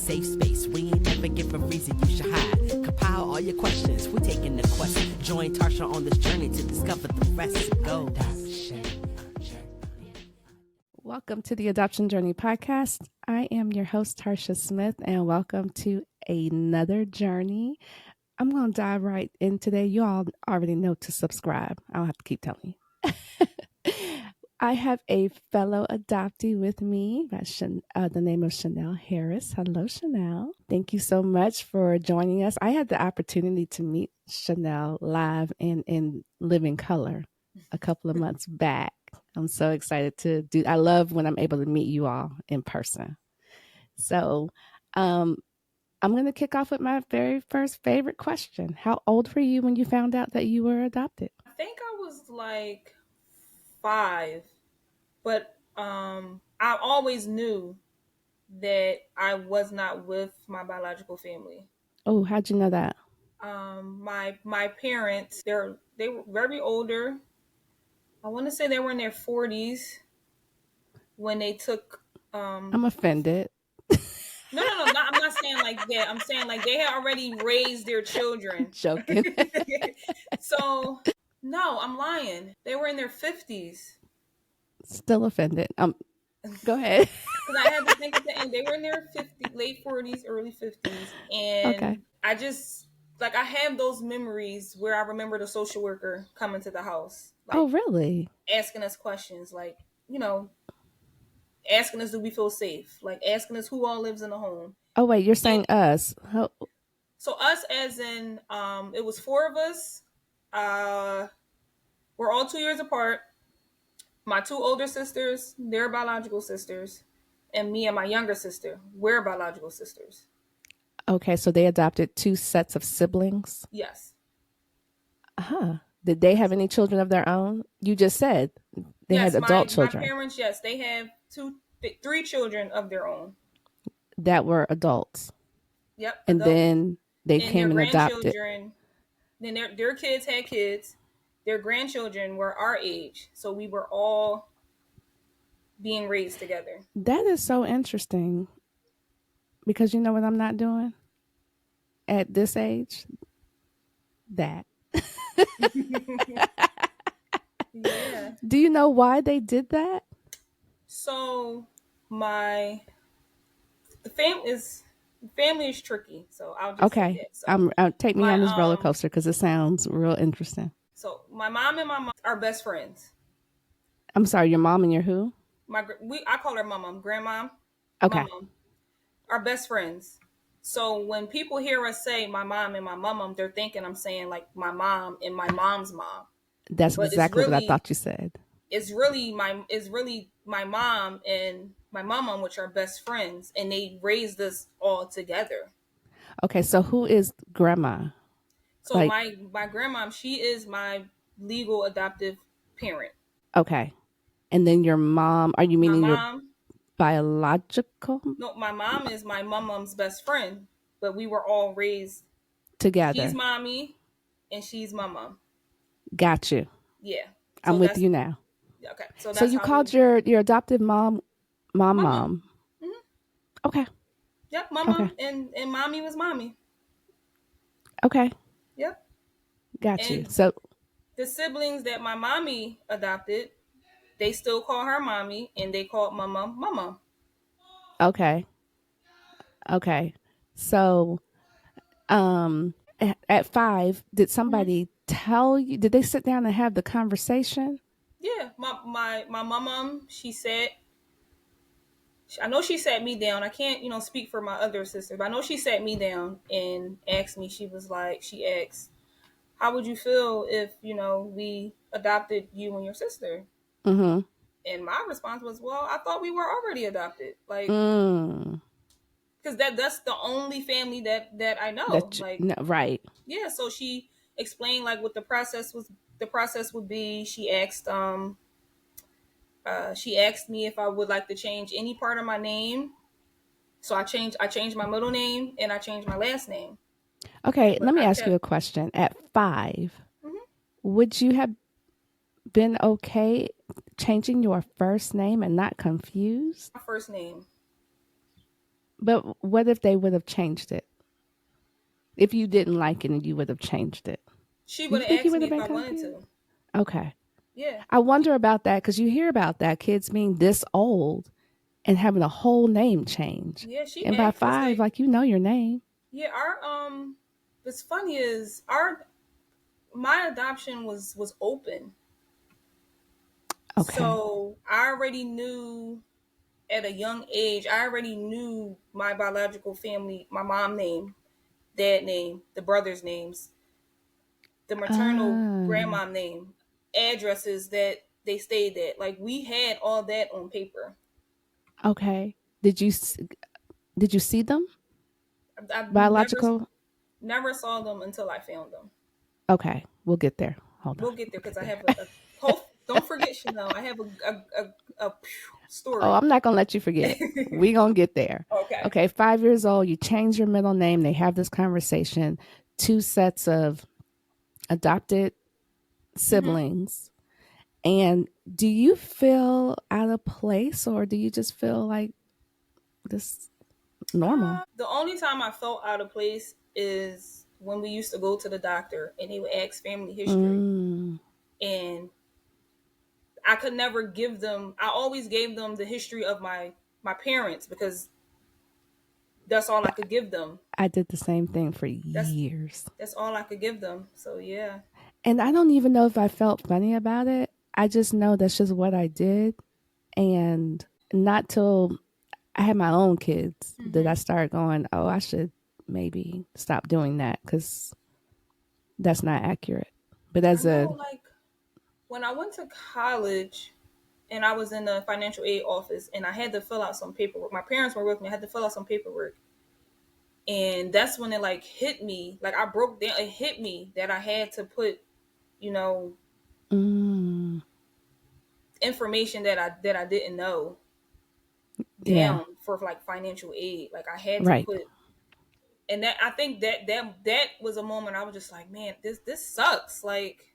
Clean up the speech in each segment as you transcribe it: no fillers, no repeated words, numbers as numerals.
safe space. We ain't never give a reason you should hide. Compile all your questions, we're taking the quest. Join Tarsha on this journey to discover the rest. Go. Welcome to the Adoption Journey podcast. I am your host, Tarsha Smith, and welcome to another journey. I'm going to dive right in today. You all already know to subscribe. I don't have to keep telling you. I have a fellow adoptee with me by the name of Chanelle Harris. Hello, Chanelle. Thank you so much for joining us. I had the opportunity to meet Chanelle live and in living color a couple of months back. I'm so excited to do. I love when I'm able to meet you all in person. So I'm going to kick off with my very first favorite question. How old were you when you found out that you were adopted? I think I was like 5, but I always knew that I was not with my biological family. Oh, how'd you know that? My parents, they were very older. I want to say they were in their 40s when they took. I'm offended. No, I'm not saying like that. I'm saying like they had already raised their children. Joking. So, no, I'm lying. They were in their 50s. Still offended. Go ahead. Because I had to think at the end. They were in their late 40s, early 50s. And okay. I just, like, I have those memories where I remember the social worker coming to the house. Like, oh, really? Asking us questions, like, you know, asking us, do we feel safe? Like, asking us who all lives in the home. Oh, wait, you're saying us. Oh. So us as in, it was 4 of us. We're all 2 years apart. My 2 older sisters, they're biological sisters. And me and my younger sister, we're biological sisters. Okay, so they adopted 2 sets of siblings? Yes. Did they have any children of their own? You just said they had adult children. My parents, yes, they have 3 children of their own. That were adults? Yep. And then they came and adopted. Then their kids had kids. Their grandchildren were our age. So we were all being raised together. That is so interesting. Because you know what I'm not doing at this age? That. Yeah. Do you know why they did that? So the family is tricky. So I'll just say that. So take me on this roller coaster because it sounds real interesting. So my mom and my mom are best friends. I'm sorry, your mom and your who? I call her mom, grandma. Okay. Mom, are best friends. So when people hear us say my mom and my mom, they're thinking I'm saying like my mom and my mom's mom. That's exactly what I thought you said. It's really my mom and my mom, which are best friends, and they raised us all together. Okay, so who is grandma? So my grandma, she is my legal adoptive parent. Okay. And then your mom, are you meaning your biological? No, my mom is my mom's best friend, but we were all raised together. She's mommy and she's my mom. Got you. Yeah. So I'm with you now. Okay. So you called your adoptive mom. Mm-hmm. Okay. Yep, mama and mommy was mommy. Okay. Yep. Got you. So the siblings that my mommy adopted, they still call her mommy and they call mama. Okay. So at 5, did somebody tell you, did they sit down and have the conversation? Yeah. My mama, she said, I know she sat me down. I can't, speak for my other sister, but I know she sat me down and asked me, she asked, how would you feel if, we adopted you and your sister? Mm-hmm. And my response was, well, I thought we were already adopted. Like, because that's the only family that I know. Right. Yeah. So she explained like what the process would be. She asked me if I would like to change any part of my name. So I changed my middle name and I changed my last name. Okay, let me ask you a question. At 5, would you have been okay changing your first name and not confused? My first name. But what if they would have changed it? If you didn't like it and you would have changed it, She do would you have think you asked would me have if been I wanted confused? to. Okay. Yeah. I wonder about that because you hear about that kids being this old and having a whole name change. Yeah, she And by asked us 5, like, like, you know your name. yeah, our what's funny is our my adoption was open. Okay. So I already knew at a young age, I already knew my biological family, my mom name, dad name, the brothers' names, the maternal Ah, grandma name, addresses that they stayed at. Like we had all that on paper. okay. Did you see them? I've Biological? never saw them until I found them. Okay. We'll get there. Hold on. We'll get there We'll because get I there. have a hope. Don't forget, Chanelle. I have a Oh, story. I'm not going to let you forget. We going to get there. Okay. Okay. 5 years old, you change your middle name. They have this conversation. Two sets of adopted Mm-hmm. siblings. And do you feel out of place or do you just feel like this normal? The only time I felt out of place is when we used to go to the doctor and they would ask family history, Mm, and I could never give them. I always gave them the history of my parents because that's all I could give them. I did the same thing for That's years. that's all I could give them. So yeah. And I don't even know if I felt funny about it. I just know that's just what I did. And not till I had my own kids did I Mm-hmm. start going, oh, I should maybe stop doing that because that's not accurate. But I as a, know, like when I went to college and I was in the financial aid office and I had to fill out some paperwork. My parents were with me. I had to fill out some paperwork. And that's when it like hit me. Like I broke down. It hit me that I had to put, you know, mm, information that I didn't know yeah, down for like financial aid. Like I had to right. put, and that I think that was a moment I was just like, man, this sucks. Like,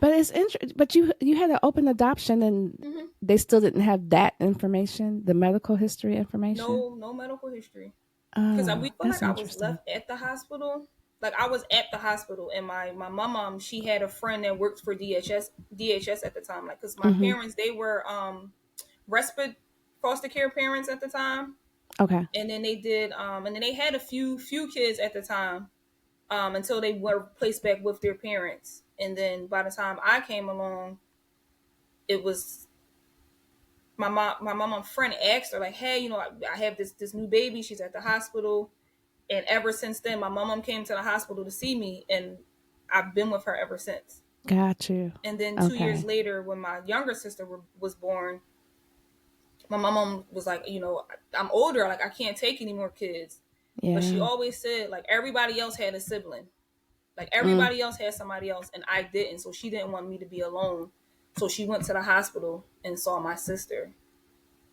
But it's interesting. But you had an open adoption, and mm-hmm. they still didn't have that information, the medical history information. No medical history. Because we Oh, feel that's like I was interesting. left at the hospital. Like I was at the hospital, and my mom she had a friend that worked for DHS at the time. Like because my Hmm. parents they were respite foster care parents at the time, Okay, and then they did and then they had a few kids at the time until they were placed back with their parents. And then by the time I came along, it was my mom friend asked her like, hey, I have this new baby. She's at the hospital. And ever since then, my mom came to the hospital to see me, and I've been with her ever since. got you. And then 2 years Okay, later, when my younger sister was born, my mom was like, I'm older, like I can't take any more kids. But she yeah. always said like everybody else had a sibling, like Mm. everybody else had somebody else, and I didn't. So she didn't want me to be alone. So she went to the hospital and saw my sister,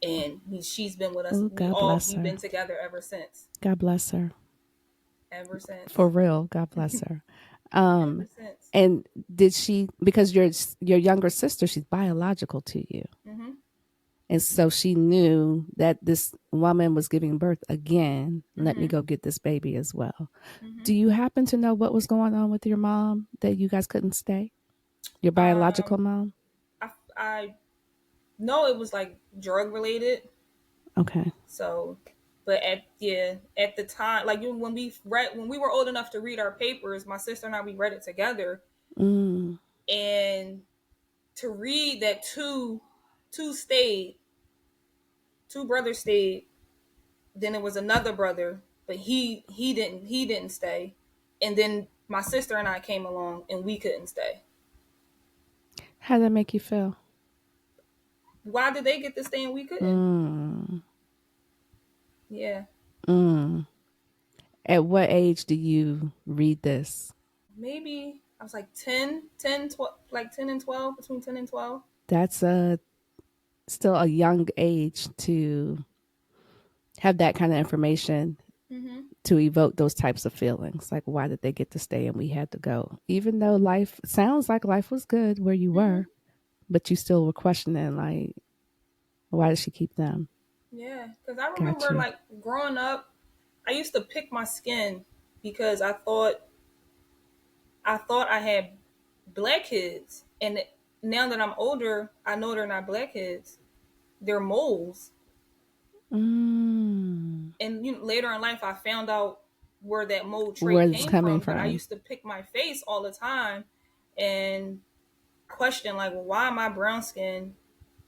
and she's been with us. Oh, God bless We've been her. together ever since. God bless her. Ever since. For real, God bless her. Ever since. And did she, because your younger sister, she's biological to you, Mm-hmm. and so she knew that this woman was giving birth again. Let me Mm-hmm. go get this baby as well. Mm-hmm. Do you happen to know what was going on with your mom that you guys couldn't stay? Your biological Um, mom? I know it was like drug related. Okay. So, but at the time, like when we were old enough to read our papers, my sister and I we read it together, Mm, and to read that two stayed, two brothers stayed. Then it was another brother, but he didn't stay, and then my sister and I came along and we couldn't stay. how did that make you feel? Why did they get to stay and we couldn't? Mm, Yeah. mm. At what age do you read this? Maybe I was like 12, like 10 and 12, between 10 and 12. That's still a young age to have that kind of information Mm-hmm. to evoke those types of feelings. Like, why did they get to stay and we had to go? Even though life sounds like life was good where you Mm-hmm. were, but you still were questioning, like, why did she keep them? Yeah, because I Got remember you. like growing up, I used to pick my skin because I thought I had black kids, and now that I'm older, I know they're not black kids; they're moles. Mm. And later in life, I found out where that mole Where trait it's came coming from. But I from. used to pick my face all the time and question like, well, why am I brown skin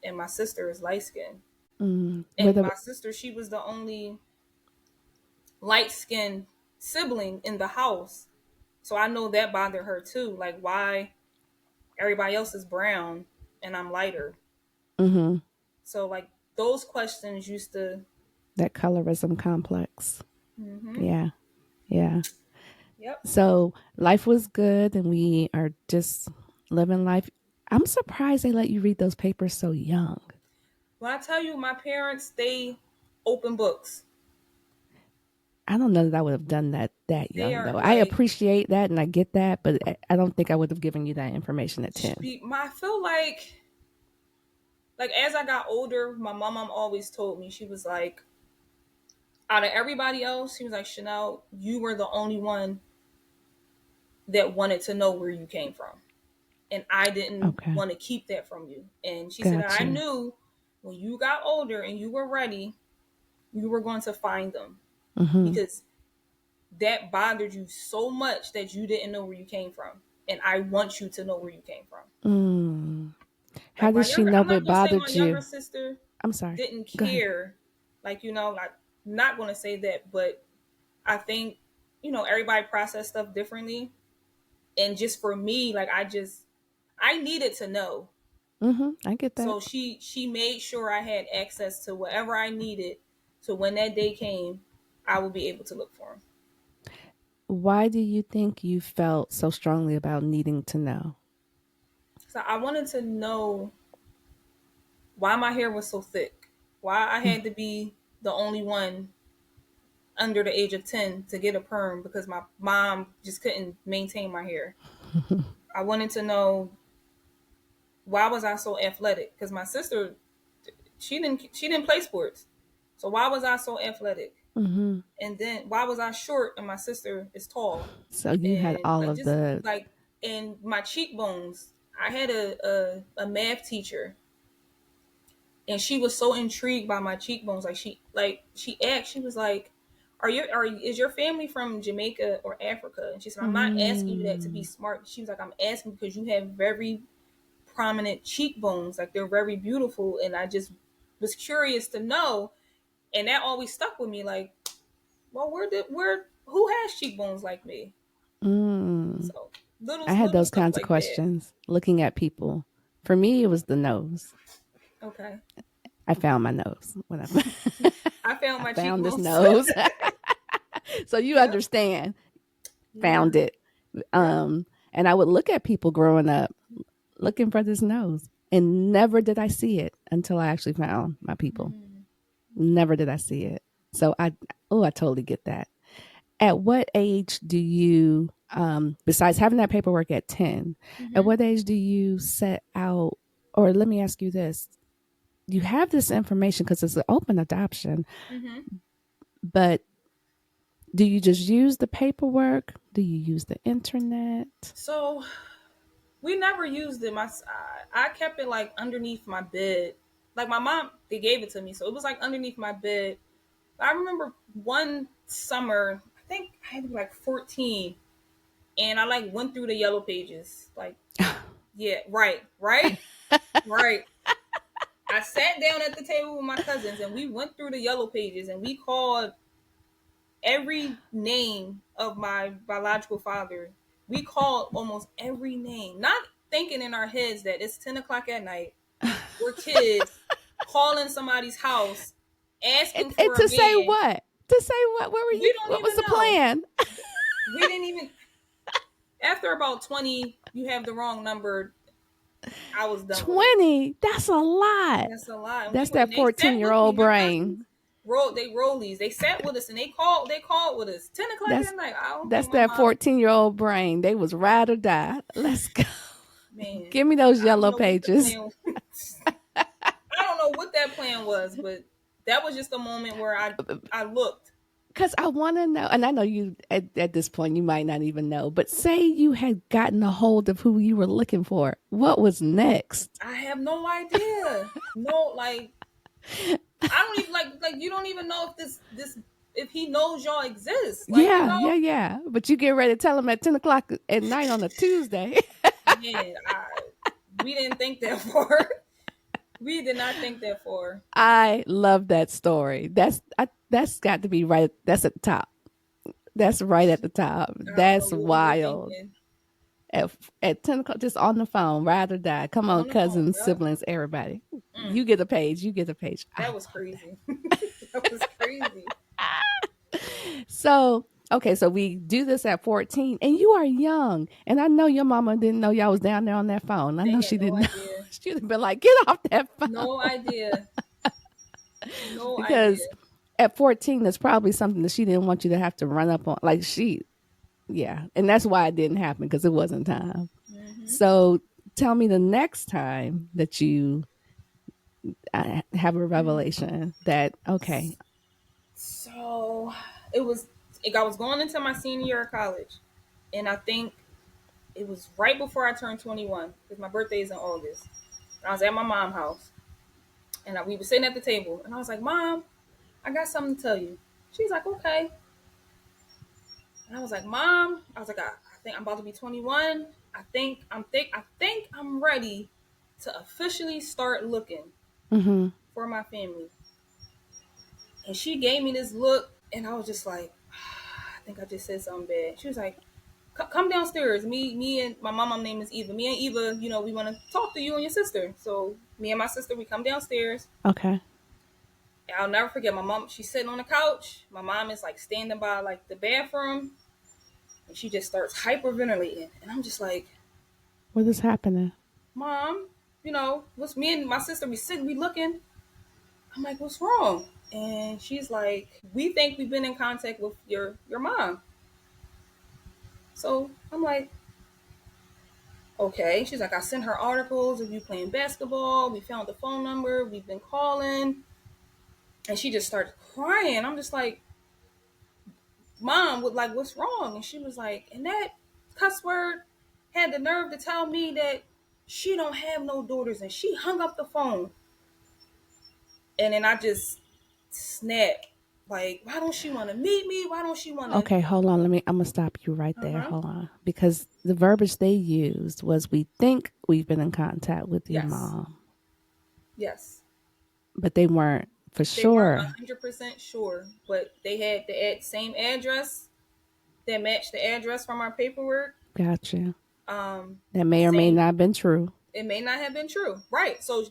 and my sister is light skin? Mm. And Whether my sister, she was the only light skinned sibling in the house. So I know that bothered her too. Like, why everybody else is brown and I'm lighter? mm-hmm. So, like, those questions used to. That colorism complex. Mm-hmm. Yeah. Yeah. Yep. So life was good and we are just living life. I'm surprised they let you read those papers so young. When I tell you, my parents, they open books. I don't know that I would have done that They young are though. I like, appreciate that and I get that, but I don't think I would have given you that information at 10. I feel like as I got older, my mom always told me, she was like, out of everybody else, she was like, Chanelle, you were the only one that wanted to know where you came from. And I didn't Okay. want to keep that from you. And she said, Got I you. knew when you got older and you were ready, you were going to find them Mm-hmm. because that bothered you so much that you didn't know where you came from. And I want you to know where you came from. Mm. How Like did she know I'm if not it gonna say my bothered younger you? sister I'm sorry. didn't Go ahead. care. Like, I'm not gonna say that, but I think, everybody process stuff differently. And just for me, like I needed to know. Mm-hmm. I get that. So she made sure I had access to whatever I needed, so when that day came, I would be able to look for him. Why do you think you felt so strongly about needing to know? So I wanted to know why my hair was so thick, why I had to be the only one under the age of 10 to get a perm because my mom just couldn't maintain my hair. I wanted to know why was I so athletic because my sister, she didn't play sports. So why was I so athletic? Mm-hmm. And then why was I short and my sister is tall? So you had And all like of just the. like in my cheekbones, I had a math teacher and she was so intrigued by my cheekbones. She asked, she was like, is your family from Jamaica or Africa? And she said, I'm not asking you that to be Mm. smart. She was like, I'm asking because you have very prominent cheekbones, like they're very beautiful, and I just was curious to know, and that always stuck with me. Like, well, who has cheekbones like me? Mm. So little I had little those stuff kinds of like that. questions looking at people. For me, it was the nose. Okay, I found my nose when I found I my found this cheekbones. nose. So you Yep. understand. Yeah. Found it. Yep. And I would look at people growing up looking for this nose. And never did I see it until I actually found my people. Mm. Never did I see it. So I totally get that. At what age do you, besides having that paperwork at 10, at Mm-hmm. what age do you set out, or let me ask you this, you have this information because it's an open adoption, Mm-hmm. but do you just use the paperwork? Do you use the internet? So we never used it. I kept it like underneath my bed. Like my mom, they gave it to me, so it was like underneath my bed. I remember one summer, I think I had to be like 14, and I like went through the yellow pages. Like, yeah, right, right, right. I sat down at the table with my cousins and we went through the yellow pages and we called every name of my biological father. We called almost every name, not thinking in our heads that it's 10 o'clock at night. We're kids calling somebody's house, asking And for a to say man. what? To say what? Where were you? We don't What was even the know. plan? We didn't even. After about 20, you have the wrong number. I was done with it. 20? That's a lot. That's a lot. And That's and that they sat with me. 14-year-old My cousins brain. rollies. They sat with us and they called with us. 10 o'clock That's at night. I don't that's think my that mom, 14-year-old brain. They was ride or die. Let's go. man. Give me those I don't yellow know what the pages. plan. I don't know what that plan was, but that was just a moment where I looked. Because I want to know, and I know you at this point, you might not even know, but say you had gotten a hold of who you were looking for. What was next? I have no idea. No, like I don't even like you don't even know if this if he knows y'all exist. Like, you Yeah, know, yeah, yeah. But you get ready to tell him at 10 o'clock at night on a Tuesday. man, we didn't think that far. We did not think that far. I love that story. That's got to be right. That's at the top. That's right at the top. I don't know That's what we were wild. thinking. At 10 o'clock, just on the phone, ride or die. Come on, On the phone, cousins, yep. siblings, everybody. You get a page. You get a page. That was crazy. That was crazy. So, okay, so we do this at 14, and you are young. And I know your mama didn't know y'all was down there on that phone. I They know had she no didn't know. idea. She'd have been like, get off that phone. No idea. No Because idea. at 14, that's probably something that she didn't want you to have to run up on. Like, yeah. And that's why it didn't happen, because it wasn't time. Mm-hmm. So tell me the next time that you have a revelation that, okay. So it was. I was going into my senior year of college, and I think it was right before I turned 21 because my birthday is in August. And I was at my mom's house, and we were sitting at the table, and I was like, "Mom, I got something to tell you." She's like, "Okay." And I was like, "Mom," I was like, I think I'm about to be 21. I think I'm ready to officially start looking Mm-hmm. for my family." And she gave me this look, and I was just like, I think I just said something bad. She was like, come downstairs. Me and my mom name is Eva. Me and Eva, we want to talk to you and your sister. So me and my sister, we come downstairs. Okay. And I'll never forget my mom. She's sitting on the couch. My mom is like standing by like the bathroom, and she just starts hyperventilating. And I'm just like, What is happening? Mom, what's me and my sister? We sitting, we looking. I'm like, what's wrong? And she's like, we think we've been in contact with your mom. So I'm like, okay. She's like, I sent her articles of you playing basketball. We found the phone number. We've been calling. And she just started crying. I'm just like, Mom, what's wrong? And she was like, and that cuss word had the nerve to tell me that she don't have no daughters. And she hung up the phone. And then I just snapped. Like, why don't she want to meet me? Why don't she want to? Okay, hold on. I'm gonna stop you right there. Uh-huh. Hold on, because the verbiage they used was, "We think we've been in contact with your mom," Yes. but they weren't for They sure. weren't 100% sure, but they had the same address that matched the address from our paperwork. Gotcha. That may or may not have been true. It may not have been true, right? So,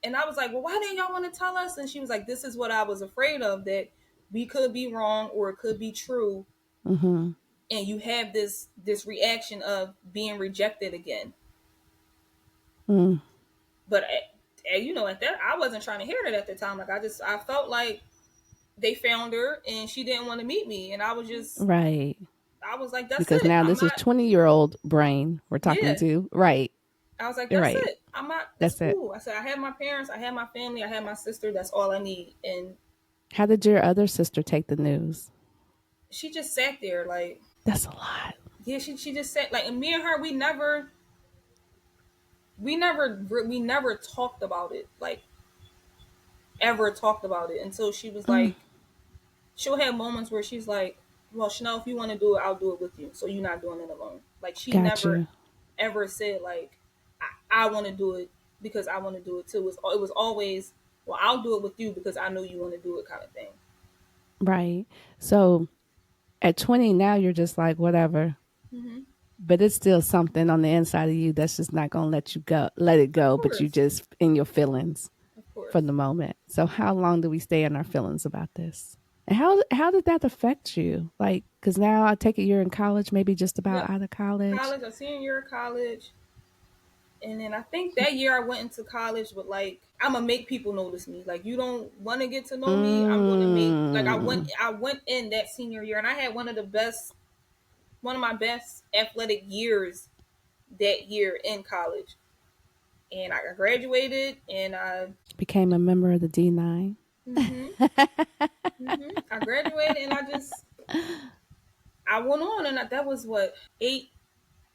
and I was like, well, why didn't y'all want to tell us? And she was like, this is what I was afraid of, that we could be wrong or it could be true. Mm-hmm. And you have this reaction of being rejected again. Mm. But at that, I wasn't trying to hear that at the time. Like, I felt like they found her and she didn't want to meet me, and I was just right. I was like, that's because it. now this is 20-year-old brain we're talking to, right? I was like, that's right. it. I'm not. That's cool. I said, I have my parents, I have my family, I have my sister. That's all I need. And how did your other sister take the news? She just sat there like, that's a lot. Yeah, she just sat like, and me and her, we never talked about it, like ever talked about it until she was like, she'll have moments where she's like, well, Chanelle, if you want to do it, I'll do it with you. So you're not doing it alone. Like, she never ever said like, I want to do it because I want to do it too. It was always, well, I'll do it with you because I know you want to do it, kind of thing. Right. So at 20 now, you're just like, whatever. Mm-hmm. But it's still something on the inside of you that's just not going to let it go. But you just in your feelings for the moment. So how long do we stay in our feelings about this? And how did that affect you? Like, because now I take it you're in college, maybe just about out of college. A senior year of college. And then I think that year I went into college with like, I'm gonna make people notice me. Like, you don't want to get to know me. I'm gonna make, like, I went in that senior year, and I had one of my best athletic years that year in college. And I graduated, and I became a member of the D9. I graduated and I went on, and that was what, 8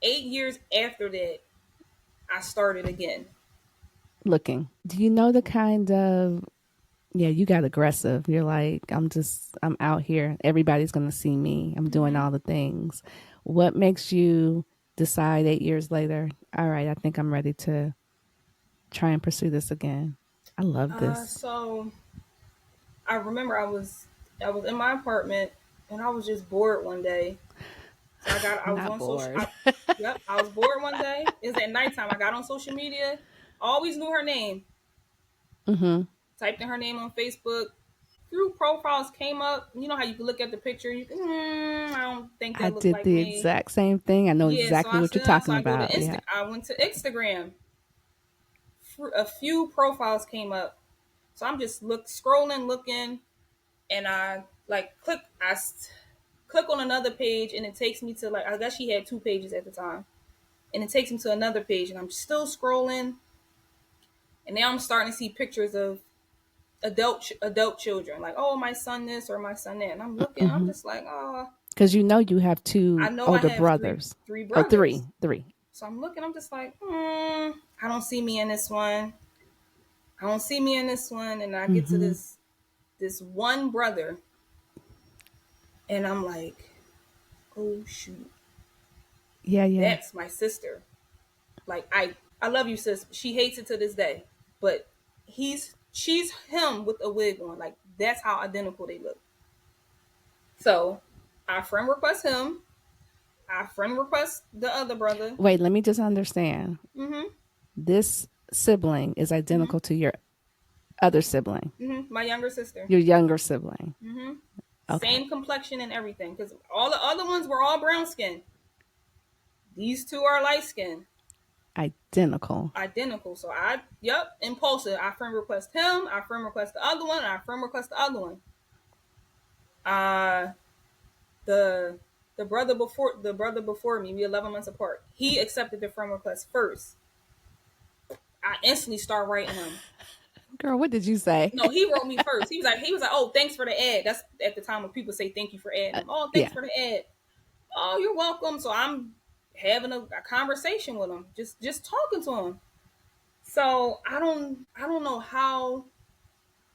years after that I started again. Looking. Do you know the kind of, yeah, you got aggressive. You're like, I'm out here. Everybody's going to see me. I'm doing all the things. What makes you decide 8 years later, all right, I think I'm ready to try and pursue this again? I love this. So I remember I was in my apartment and I was just bored one day. So I was Not on social. bored. Yep, I was bored one day. It was at nighttime. I got on social media. Always knew her name. Mm-hmm. Typed in her name on Facebook. Few profiles came up. You know how you can look at the picture. You can, I don't think I that looked did like the me. exact same thing. I know Yeah, so exactly I what you're said, so talking I go to about. Insta. Yeah. I went to Instagram. A few profiles came up. So I'm just scrolling, looking, and I like click on another page, and it takes me to, like, I guess she had two pages at the time, and it takes me to another page, and I'm still scrolling, and now I'm starting to see pictures of adult children, like, oh, my son this or my son that, and I'm looking, I'm Mm-hmm. just like, oh, Because you know you have I two know I older have three brothers. three Oh, brothers, three. so I'm looking, I'm just like, I don't see me in this one. I don't see me in this one, and I get to Mm-hmm. this one brother, and I'm like, oh shoot, Yeah, yeah. that's my sister. Like, I love you, sis. She hates it to this day, but she's him with a wig on. Like, that's how identical they look. So I friend request him. I friend request the other brother. Wait, let me just understand. Mm-hmm. This sibling is Mm-hmm. identical to your other sibling, Mm-hmm. My younger sister. your younger sibling. Mm-hmm. Okay. Same complexion and everything. Because all the other ones were all brown skin. These two are light skin. Identical. Identical. So yep, impulsive. I friend request him. I friend request the other one. And I friend request the other one. Uh, the brother before me, we 11 months apart. He accepted the friend request first. I instantly start writing him. Girl, what did you say? No, he wrote me first. He was like, oh, thanks for the ad. That's at the time when people say thank you for adding them. Oh, thanks Yeah. for the ad. Oh, you're welcome. So I'm having a conversation with him, just talking to him. So I don't know how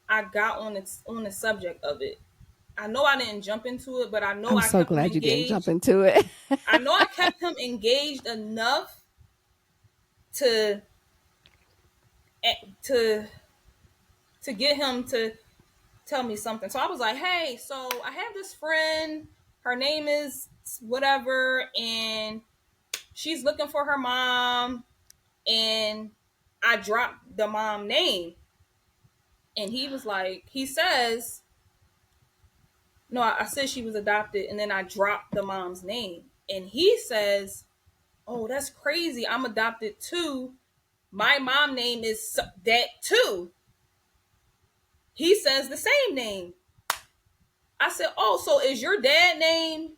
I got on the subject of it. I know I didn't jump into it, but I know I'm I so kept him glad you didn't jump engaged. into it. I know I kept him engaged enough to to to get him to tell me something. So I was like, hey, so I have this friend. Her name is whatever, and she's looking for her mom. And I dropped the mom name, and he says, no, I said she was adopted, and then I dropped the mom's name, and he says, oh, that's crazy. I'm adopted too. My mom name is that too. He says the same name. I said, oh, so is your dad name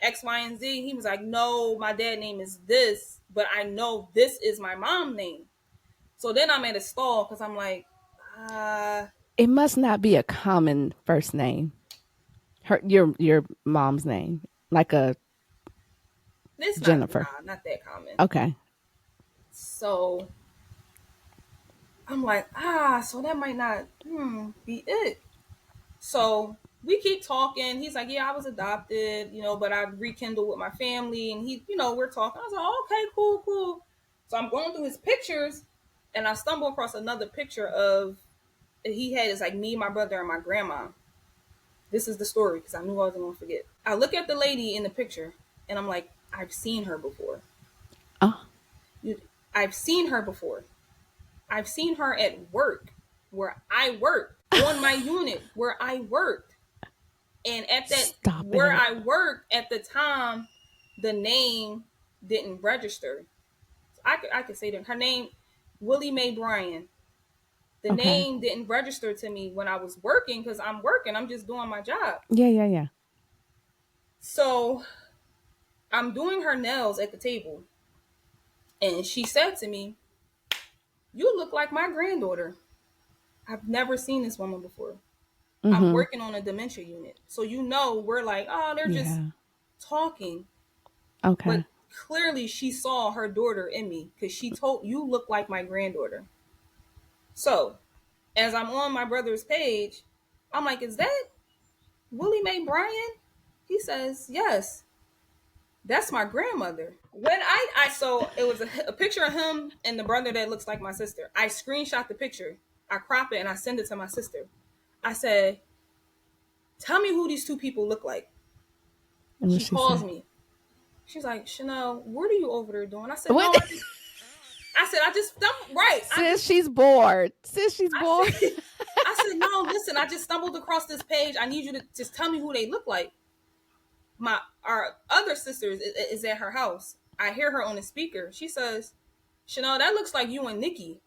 X, Y, and Z? He was like, no, my dad name is this, but I know this is my mom name. So then I'm at a stall because I'm like, It must not be a common first name. Your mom's name, like a it's Jennifer. not that common. Okay. So I'm like, so that might not be it. So we keep talking. He's like, yeah, I was adopted, but I rekindled with my family, and we're talking. I was like, oh, okay, cool, cool. So I'm going through his pictures, and I stumble across another picture of he had is like me, my brother, and my grandma. This is the story because I knew I wasn't gonna forget. I look at the lady in the picture, and I'm like, I've seen her before. Oh. I've seen her before. I've seen her at work where I worked, on my unit where I worked. And at that, Stop where it. I worked at the time, the name didn't register. So I could say that her name, Willie Mae Bryan. The Okay. name didn't register to me when I was working because I'm working. I'm just doing my job. Yeah, yeah, yeah. So I'm doing her nails at the table. And she said to me, you look like my granddaughter. I've never seen this woman before. I'm Mm-hmm. working on a dementia unit. So, we're like, oh, they're just Yeah. talking. But Okay. clearly she saw her daughter in me because she told, you look like my granddaughter. So as I'm on my brother's page, I'm like, is that Willie Mae Bryan? He says, yes, that's my grandmother. When so it was a picture of him and the brother that looks like my sister. I screenshot the picture, I crop it, and I send it to my sister. I said, tell me who these two people look like. And what She she calls say? me. She's like, Chanelle, what are you over there doing? I said, no, What? I just stumbled. Right. Sis, she's bored. Sis, she's bored. I said, no, listen, I just stumbled across this page. I need you to just tell me who they look like. Our other sister is at her house. I hear her on the speaker. She says, Chanelle, that looks like you and Nikki.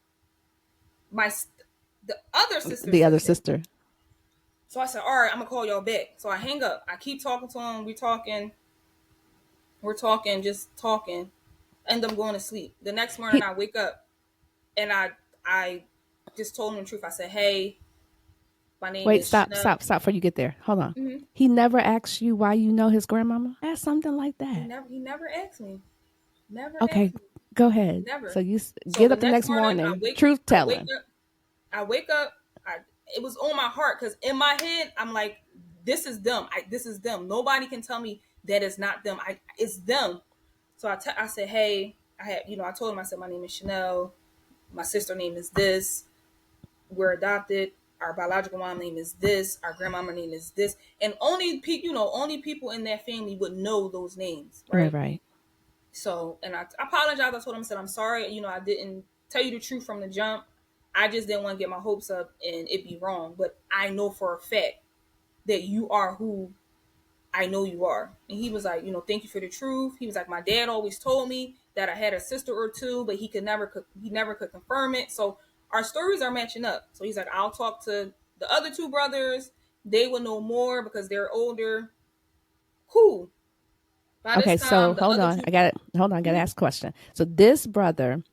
The other sister The other says that. sister. So I said, all right, I'm gonna call y'all back. So I hang up. I keep talking to him. We're talking, just talking. End up going to sleep. The next morning I wake up and I just told him the truth. I said, hey, my name Wait, is Chanelle. stop before you get there. Hold on. Mm-hmm. He never asked you why you know his grandmama? Ask something like that. He never asked me. Never Okay, asked me. go ahead. Never. So you So get the up the next morning, morning, truth telling. I wake up. It was on my heart because in my head, I'm like, this is them. This is them. Nobody can tell me that it's not them. It's them. So I said, hey, I told him, I said, my name is Chanelle. My sister name is this. We're adopted. Our biological mom name is this. Our grandmama name is this. And only people in that family would know those names, right? Right. So, and I apologized. I told him, I said, I'm sorry. I didn't tell you the truth from the jump. I just didn't want to get my hopes up and it be wrong. But I know for a fact that you are who I know you are. And he was like, thank you for the truth. He was like, my dad always told me that I had a sister or two, but he never could confirm it. So our stories are matching up. So he's like, I'll talk to the other two brothers. They will know more because they're older. Cool. By Okay, this so time, the hold other on. two. I got to ask a question. So this brother,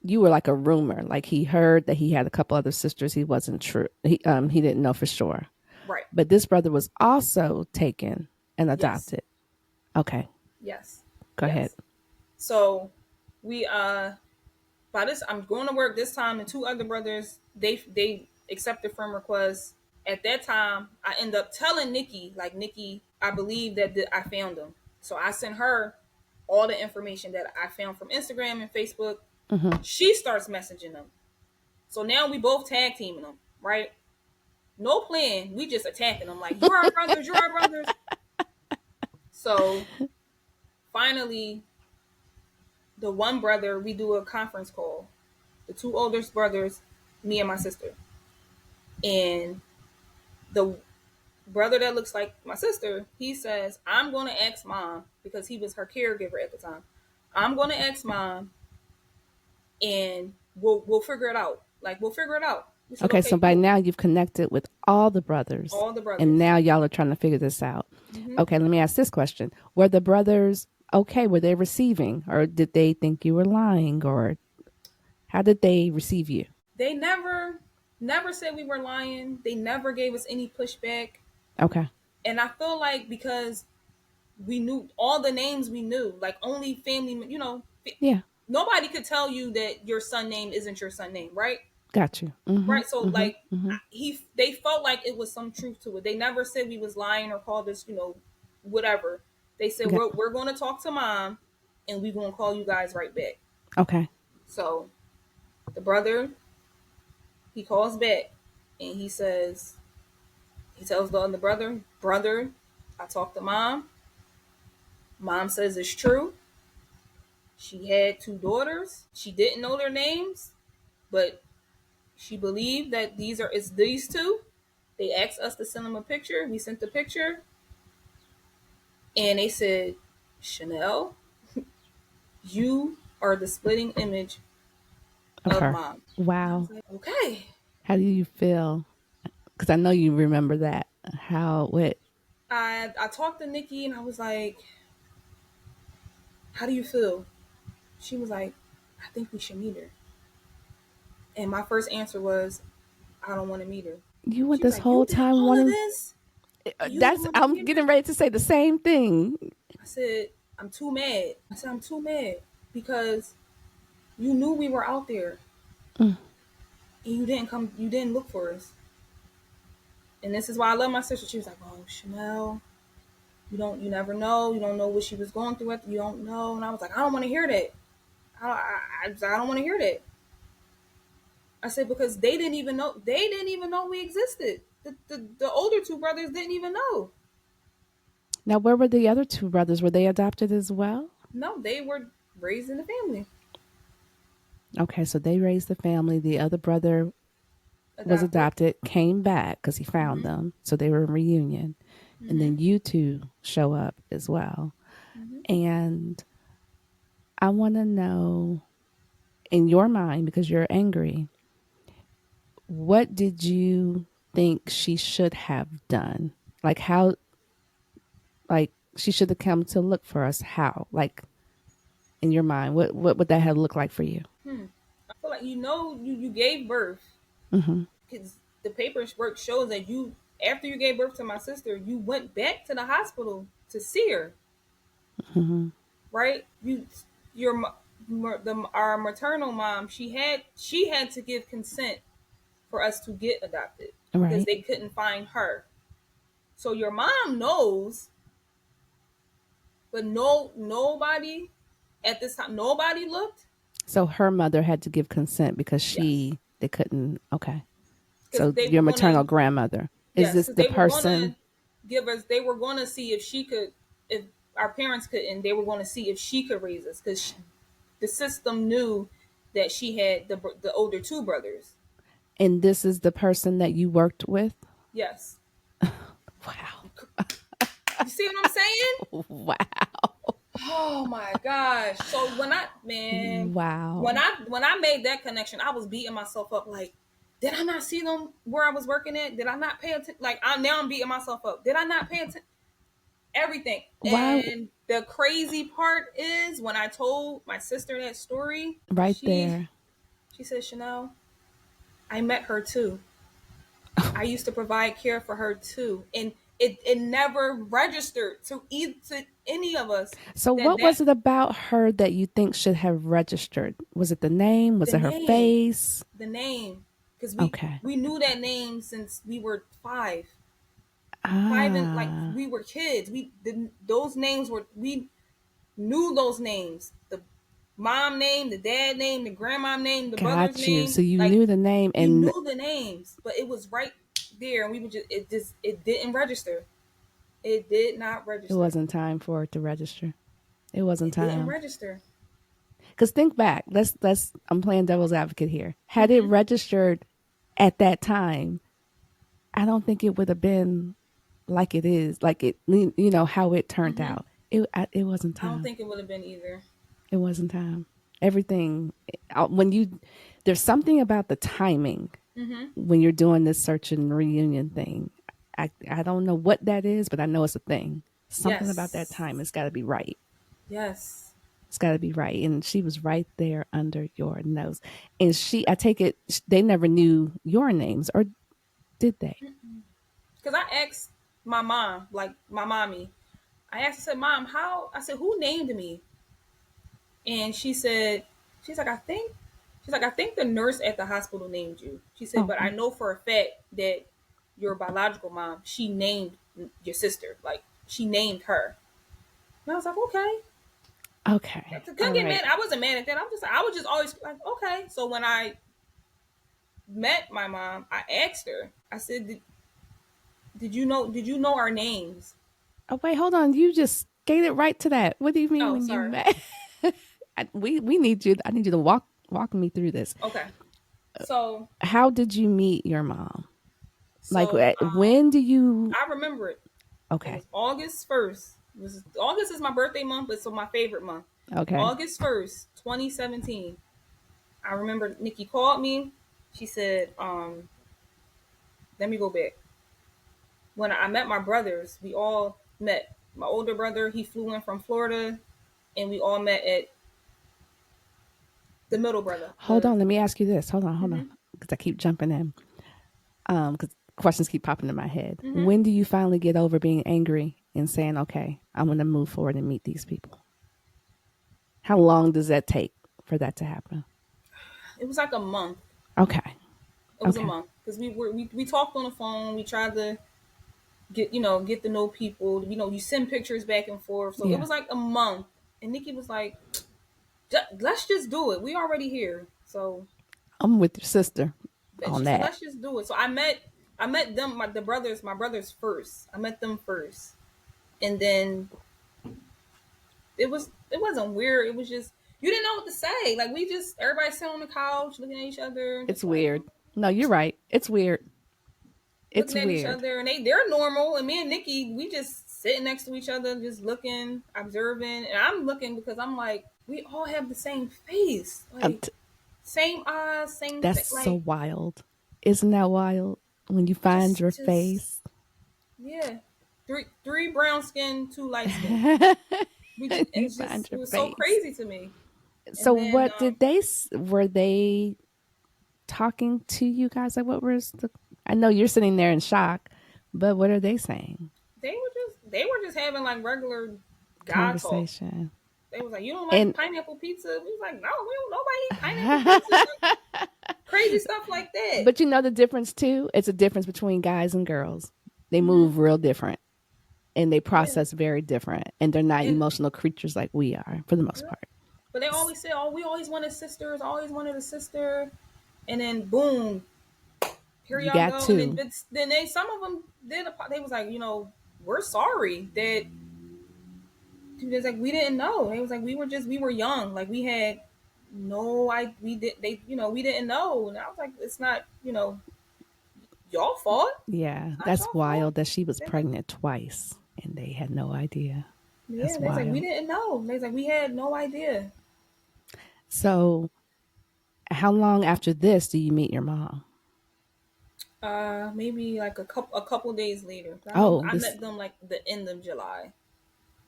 you were like a rumor, like he heard that he had a couple other sisters. He wasn't true. He didn't know for sure. Right. But this brother was also taken and adopted. Yes. Okay. Yes. Go ahead. So we by this I'm going to work this time, and two other brothers they accepted friend requests. At that time, I end up telling Nikki, like, Nikki, I believe that I found them. So I sent her all the information that I found from Instagram and Facebook. Mm-hmm. She starts messaging them. So now we both tag teaming them, right? No plan. We just attacking them like, you're our brothers, you're our brothers. So finally, the one brother, we do a conference call. The two oldest brothers, me and my sister. And the brother that looks like my sister, he says, I'm going to ask mom, because he was her caregiver at the time. I'm going to ask mom and we'll figure it out. Like, we'll figure it out. Said, okay, so by cool. now you've connected with all the brothers. All the brothers. And now y'all are trying to figure this out. Mm-hmm. Okay, let me ask this question. Were the brothers okay? Were they receiving? Or did they think you were lying? Or how did they receive you? They never said we were lying. They never gave us any pushback. Okay. And I feel like because we knew all the names, we knew, like, only family, yeah, nobody could tell you that your son name isn't your son name, right? Got you. Mm-hmm, right. So mm-hmm. They felt like it was some truth to it. They never said we was lying or called us, whatever. They said, we're going to talk to mom and we're going to call you guys right back. Okay. So the brother, he calls back and he tells the other brother, I talked to mom. Mom says it's true. She had two daughters. She didn't know their names, but she believed that it's these two. They asked us to send them a picture. We sent the picture. And they said, Chanelle, you are the splitting image of mom. Wow. Like, okay. How do you feel? Because I know you remember that. I talked to Nikki and I was like, how do you feel? She was like, I think we should meet her. And my first answer was, I don't want to meet her. You went She was this like, you whole did time all of wanting. this? You That's. want to I'm meet her? getting ready to say the same thing. I said, I'm too mad. I said, I'm too mad because you knew we were out there Mm. and you didn't look for us. And this is why I love my sister. She was like, oh, Chanelle, you never know. You don't know what she was going through. You don't know. And I was like, I don't want to hear that. I don't want to hear that. I said, because they didn't even know we existed. The older two brothers didn't even know. Now, where were the other two brothers? Were they adopted as well? No, they were raised in the family. Okay, so they raised the family. The other brother was Adopted. adopted, came back because he found Mm-hmm. them. So they were in reunion. And Mm-hmm. then you two show up as well. Mm-hmm. And I want to know, in your mind, because you're angry, what did you think she should have done? Like, how, like, she should have come to look for us. How? Like, in your mind, what would that have looked like for you? I feel like you gave birth Mm-hmm. because the paperwork shows that you after you gave birth to my sister, you went back to the hospital to see her. Mm-hmm. Right? Your our maternal mom, she had to give consent for us to get adopted because Right. they couldn't find her. So your mom knows, but nobody at this time, nobody looked. So her mother had to give consent because Yes, they couldn't. Okay. because So they your were gonna. maternal grandmother. Is Yes, this because the they were person? gonna give us. They were gonna see if she could, if our parents couldn't. They were gonna see if she could raise us because the system knew that she had the older two brothers. And this is the person that you worked with? Yes. Wow. You see what I'm saying? Wow. Oh my gosh. So Wow. when I made that connection, I was beating myself up like, did I not see them where I was working at? Did I not pay attention? Like I'm beating myself up. Did I not pay attention? Everything. Why And the crazy part is when I told my sister that story, right there? she said, Chanelle, I met her too. I used to provide care for her too. And it never registered to any of us So that what was it about her that you think should have registered? Was it the name? Was the it her name, face? because Okay. we knew that name since we were five, and like Ah, we were kids. Those names were we knew those names. The mom name, the dad name, the grandma name, the brother's got you. name. So you Like knew the name we and knew the names, but it was right there, and we would it didn't register. It did not it register. wasn't time for it to register. It wasn't It didn't time. register. Because think back. Let's. I'm playing devil's advocate here. Had it Mm-hmm. registered at that time, I don't think it would have been like it is. Like it, how it turned Mm-hmm. out. It wasn't I don't time. think it would have been either. It wasn't time. Everything when you there's something about the timing Mm-hmm. when you're doing this search and reunion thing. I don't know what that is, but I know it's a thing. Something about that Yes. time. It's got to be right. Yes. It's got to be right. And she was right there under your nose. And I take it, they never knew your names, or did they? Because I asked my mom, like my mommy, I said, Mom, I said, who named me? And she's like, I think the nurse at the hospital named you. She said, but I Okay. know for a fact that your biological mom, she named your sister. Like, she named her. And I was like, okay. I Okay. couldn't All get right. mad. I wasn't mad at that. I was just always like, okay. So when I met my mom, I asked her, I said, did you know our names? Oh, wait, hold on. You just skated right to that. What do you mean Oh, when you sorry. met? We need you. I need you to walk me through this. Okay. So How did you meet your mom? Like, so when do you? I remember it. It Okay. was August 1st. August is my birthday month, but so my favorite month. Okay. August 1st, 2017. I remember Nikki called me. She said, let me go back. When I met my brothers, we all met. My older brother, he flew in from Florida, and we all met at the middle brother. Hold on. Let me ask you this. Hold on. Mm-hmm. Because I keep jumping in. Because questions keep popping in my head. Mm-hmm. When do you finally get over being angry and saying, okay, I'm going to move forward and meet these people? How long does that take for that to happen? It was like a month. Okay. It was a Okay. month because we talked on the phone. We tried to get to know people. You send pictures back and forth. So it Yeah. was like a month, and Nikki was like, let's just do it. We already here, so I'm with your sister on she said, that. let's just do it. So I met them, my brothers first. I met them first, and then it wasn't weird. It was just you didn't know what to say. Like we just everybody sitting on the couch looking at each other, It's just like weird. No, you're right. It's weird. It's looking at each weird. other, and they're normal, and me and Nikki we just sitting next to each other, just looking, observing, and I'm looking because I'm like we all have the same face, I'm like same eyes, same That's so like wild. Isn't that wild? When you find your just face. yeah, three brown skin, two light skin. We just You find it your was so face. crazy to me. So And then what did were they talking to you guys? Like what was the I know you're sitting there in shock, but what are they saying? they were just having like regular guy talk. Conversation. They was like, "You don't like And pineapple pizza?" We was like, "No, we don't. Nobody eat pineapple pizza." Like, crazy stuff like that. but you know the difference too? It's a difference between guys and girls. They Hmm. move real different and they Yeah, process very different and they're not and emotional creatures like we are for the most yeah. part. But they always say, "Oh, we always wanted sisters. Always wanted a sister." And then boom, here You y'all got go. And then two. some of them did. They was like, we're sorry that. He was like, we didn't know. They was like, we were young. Like we had no, we did. We didn't know. And I was like, it's not, y'all fault. Yeah, It's not that's y'all fault. wild that she was They was like, pregnant twice and they had no idea. yeah. That's They was like, we wild. didn't know. They was like, we had no idea. So, how long after this do you meet your mom? Maybe like a couple days later. I know Oh, I this met them like the end of July.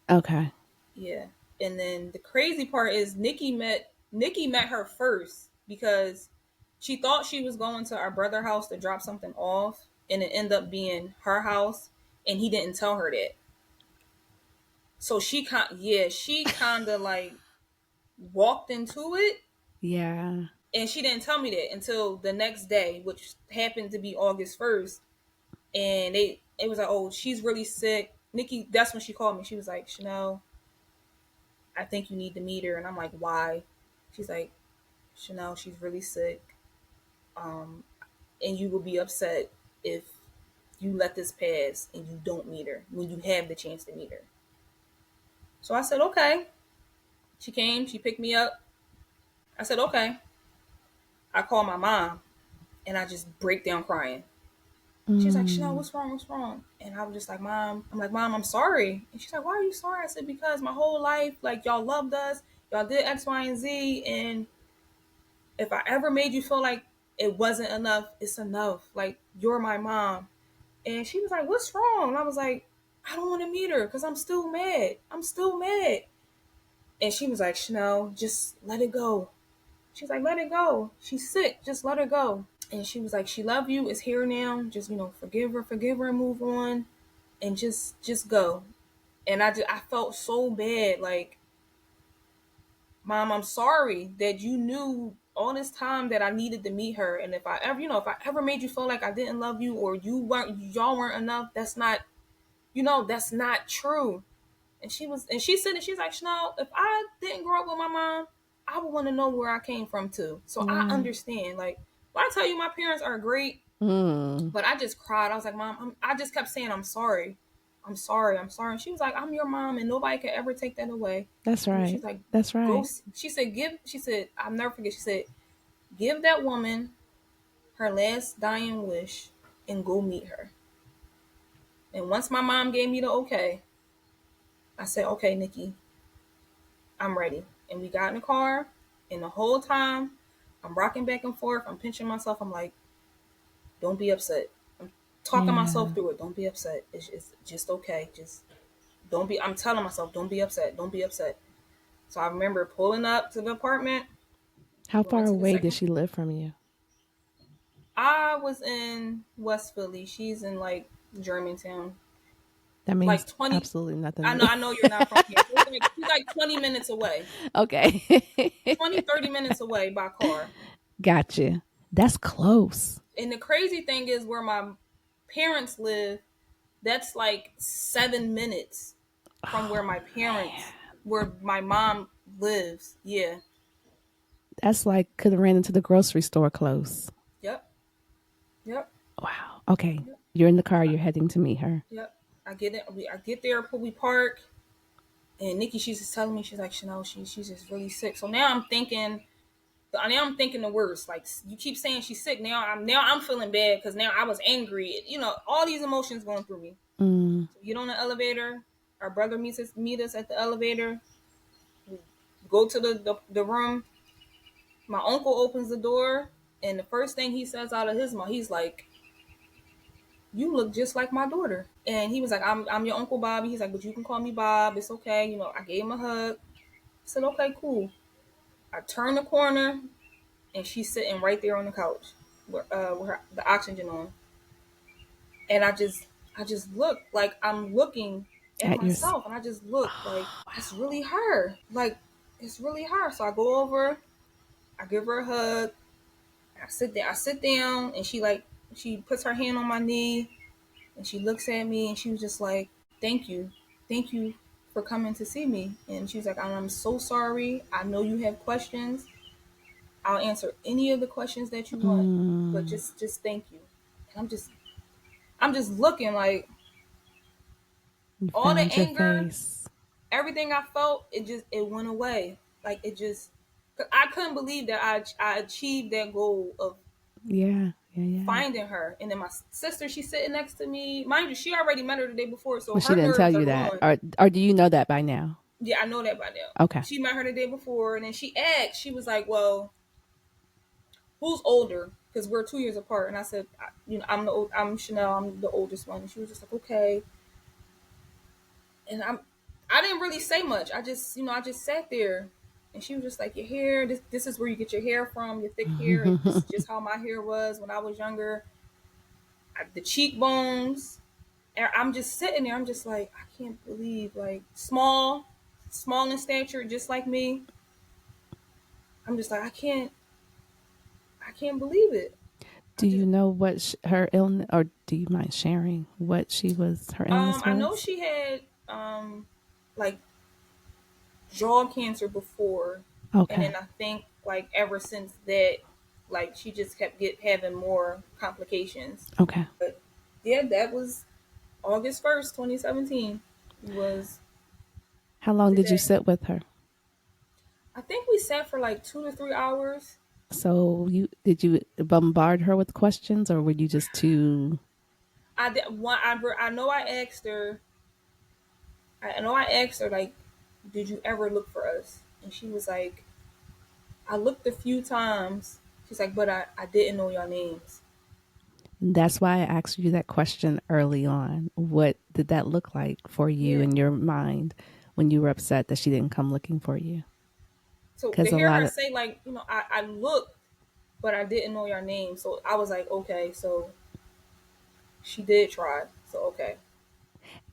okay. Yeah. And then the crazy part is Nikki met her first because she thought she was going to our brother house to drop something off, and it ended up being her house, and he didn't tell her that. So she kind of like walked into it, Yeah. and she didn't tell me that until the next day, which happened to be August 1st. And it was like, oh, she's really sick. Nikki, that's when she called me. She was like, Chanelle, I think you need to meet her. And I'm like, why? She's like, Chanelle, she's really sick. Um, and you will be upset if you let this pass and you don't meet her when you have the chance to meet her. So I said, okay. She came, she picked me up. I said, okay. I called my mom and I just break down crying. She's like, Chanelle, Mm, what's wrong? What's wrong? And I was just like, Mom, I'm sorry. And she's like, why are you sorry? I said, because my whole life, like, y'all loved us. Y'all did X, Y, and Z. And if I ever made you feel like it wasn't enough, it's enough. Like, you're my mom. And she was like, what's wrong? And I was like, I don't want to meet her because I'm still mad. I'm still mad. And she was like, Chanelle, just let it go. She's like, let it go. She's sick. Just let her go. And she was like, she love you. It's here now. Just, forgive her and move on. And just go. And I felt so bad. Like, Mom, I'm sorry that you knew all this time that I needed to meet her. And if I ever made you feel like I didn't love you or y'all weren't enough, that's not true. And she said that she's like, Chanelle, if I didn't grow up with my mom, I would want to know where I came from too. So I yeah. understand. Like, when I tell you my parents are great, Mm, but I just cried. I was like, Mom, I just kept saying, I'm sorry. I'm sorry. I'm sorry. And she was like, I'm your mom and nobody could ever take that away. that's And right. she's like, That's go. right. She said, I'll never forget. She said, give that woman her last dying wish and go meet her. And once my mom gave me the okay, I said, okay, Nikki, I'm ready. And we got in the car, and the whole time I'm rocking back and forth. I'm pinching myself. I'm like, don't be upset. I'm talking myself Yeah. through it. Don't be upset. It's just okay. Just don't be. I'm telling myself, don't be upset. Don't be upset. So I remember pulling up to the apartment, How going far to the away did second. she live from you? I was in West Philly. She's in like Germantown. That Like means 20. absolutely nothing to I me. know you're not from here. So she's like 20 minutes away. Okay. 20, 30 minutes away by car. Gotcha. That's close. And the crazy thing is where my parents live, that's like 7 minutes from where Oh, my man. parents, where my mom lives. Yeah. That's like could have ran into the grocery store close. Yep. Yep. Wow. Okay. Yep. You're in the car. You're heading to meet her. Yep. I get it. I get there, we park, and Nikki, she's just telling me, she's like, Chanelle, she's just really sick. So now I'm thinking the worst. Like, you keep saying she's sick. Now I'm feeling bad because now I was angry. All these emotions going through me. Mm. So we get on the elevator. Our brother meet us at the elevator. We go to the room. My uncle opens the door, and the first thing he says out of his mouth, he's like, "You look just like my daughter." And he was like, "I'm your Uncle Bobby." He's like, "But you can call me Bob. It's okay." I gave him a hug. I said, "Okay, cool." I turned the corner, and she's sitting right there on the couch with the oxygen on. And I just look like I'm looking at At your. myself, and I just look like Oh, it's wow. really her. Like, it's really her. So I go over, I give her a hug, I sit down, and she puts her hand on my knee, and she looks at me, and she was just like, thank you for coming to see me. And she was like, I'm so sorry. I know you have questions. I'll answer any of the questions that you want, but Mm. just thank you. And I'm just looking like You all the found your anger, face. everything I felt, it went away. Like, I couldn't believe that I achieved that goal of Yeah. Yeah. Yeah. finding her. And then my sister, she's sitting next to me. Mind you, she already met her the day before, so Well, she her didn't tell nerves are you that, gone. or do you know that by now? Yeah, I know that by now. Okay. She met her the day before, and then she asked. She was like, "Well, who's older?" Because we're 2 years apart. And I said, I'm Chanelle. I'm the oldest one. And she was just like, "Okay." And I didn't really say much. I just sat there, and she was just like, "Your hair. This is where you get your hair from. Your thick hair. This is just how my hair was when I was younger. The cheekbones." And I'm just sitting there. I'm just like, I can't believe, like, small in stature, just like me. I'm just like, I can't believe it. Do you know what her illness, or do you mind sharing what her illness I know was? she had like jaw cancer before, and Okay. then I think like ever since that, like she just kept having more complications. Okay. But yeah, that was August 1st, 2017. Was How long did you today. sit with her? I think we sat for like 2 to 3 hours. So did you bombard her with questions, or were you just too? I did one. I know I asked her. I know I asked her, like, "Did you ever look for us?" And she was like, "I looked a few times." She's like, "But I didn't know your names." That's why I asked you that question early on. What did that look like for you Yeah. in your mind when you were upset that she didn't come looking for you? So to Because a hear lot her of, say, like, I looked, but I didn't know your name. So I was like, okay, so she did try. So okay.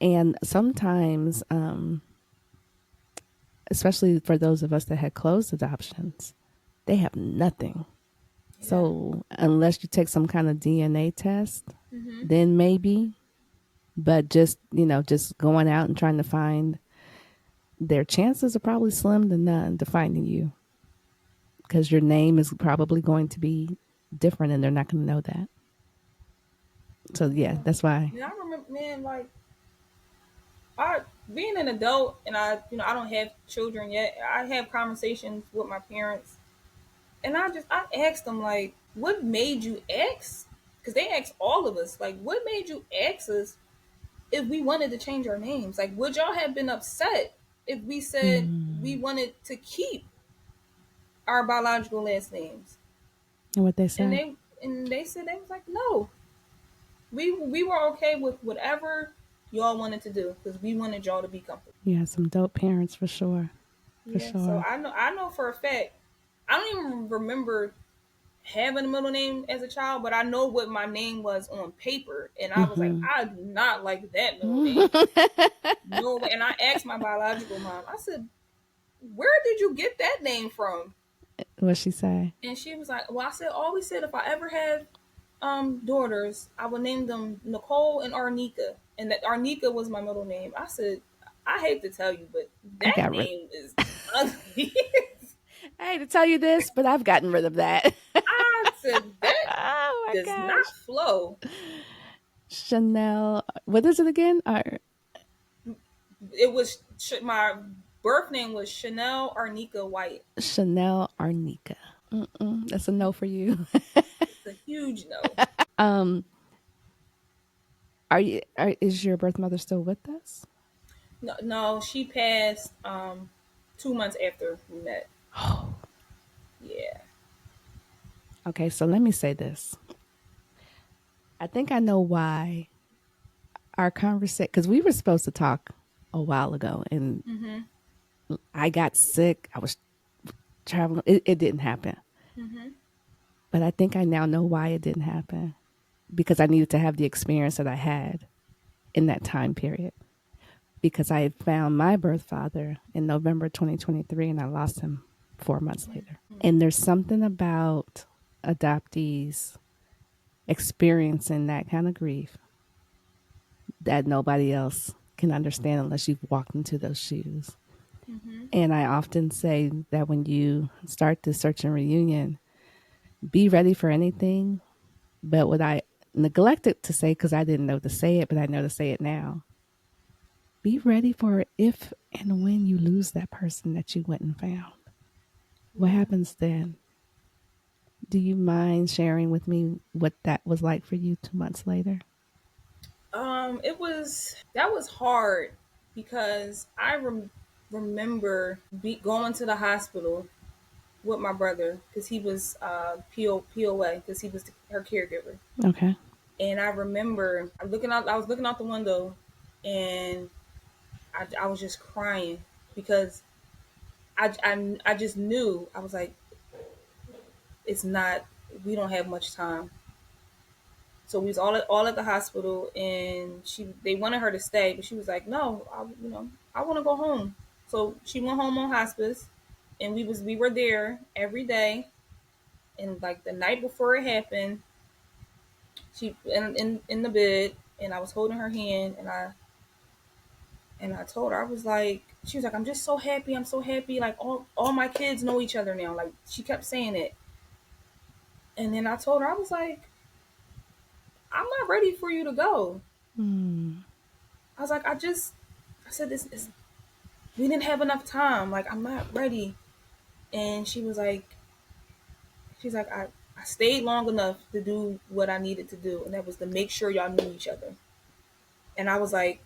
and sometimes, especially for those of us that had closed adoptions, they have nothing. Yeah. So unless you take some kind of DNA test, Mm-hmm. then maybe. But just going out and trying to find, their chances are probably slim to none to finding you, because your name is probably going to be different and they're not going to know that. So yeah, Yeah. that's why. Man, I remember, man, like, I being an adult, and I don't have children yet. I have conversations with my parents, and I asked them, like, what made you ask? Because they asked all of us, like, what made you ask us if we wanted to change our names? Like, would y'all have been upset if we said we Mm. wanted to keep our biological last names? And what they And say. they said, they was like, no, we were okay with whatever y'all wanted to do because we wanted y'all to be comfortable. You have some dope parents for sure. For Yeah, so sure. I know for a fact. I don't even remember having a middle name as a child, but I know what my name was on paper, and I was like, Mm-hmm. I do not like that middle name. No way. And I asked my biological mom, I said, where did you get that name from? What'd she say? And she was like, well, I said, always said if I ever have daughters, I would name them Nicole and Arnika. And that Arnika was my middle name. I said, I hate to tell you, but I that got rid. name is ugly. I hate to tell you this, but I've gotten rid of that. I said, that Oh my does gosh. not flow. Chanelle, what is it again? It was my birth name was Chanelle Arnika White. Chanelle Arnika. That's a no for you. It's a huge no. um, is your birth mother still with us? No, no, she passed 2 months after we met. Oh, Yeah. okay. So let me say this. I think I know why our conversation, because we were supposed to talk a while ago, and I got sick. I was traveling. It didn't happen. But I think I now know why it didn't happen, because I needed to have the experience that I had in that time period. Because I had found my birth father in November 2023 and I lost him 4 months later. And there's something about adoptees experiencing that kind of grief that nobody else can understand unless you've walked into those shoes. And I often say that when you start this search and reunion, be ready for anything. But what I neglected to say, because I didn't know to say it, but I know to say it now, be ready for if and when you lose that person that you went and found. What happens then? Do you mind sharing with me what that was like for you 2 months later? That was hard because I remember going to the hospital with my brother because he was POA because he was her caregiver. Okay. And I remember I was looking out the window, and I was just crying because I just knew. I was like, it's not. We don't have much time. So we was all at the hospital, and they wanted her to stay, but she was like, no, I want to go home. So she went home on hospice, and we were there every day. And like the night before it happened, she in the bed, and I was holding her hand, and I told her, I was like, she was like, I'm just so happy, I'm so happy, like all my kids know each other now. Like she kept saying it, and then I told her, I was like, I'm not ready for you to go. I was like, I said this is we didn't have enough time. Like I'm not ready. And she's like, I stayed long enough to do what I needed to do, and that was to make sure y'all knew each other. And I was like,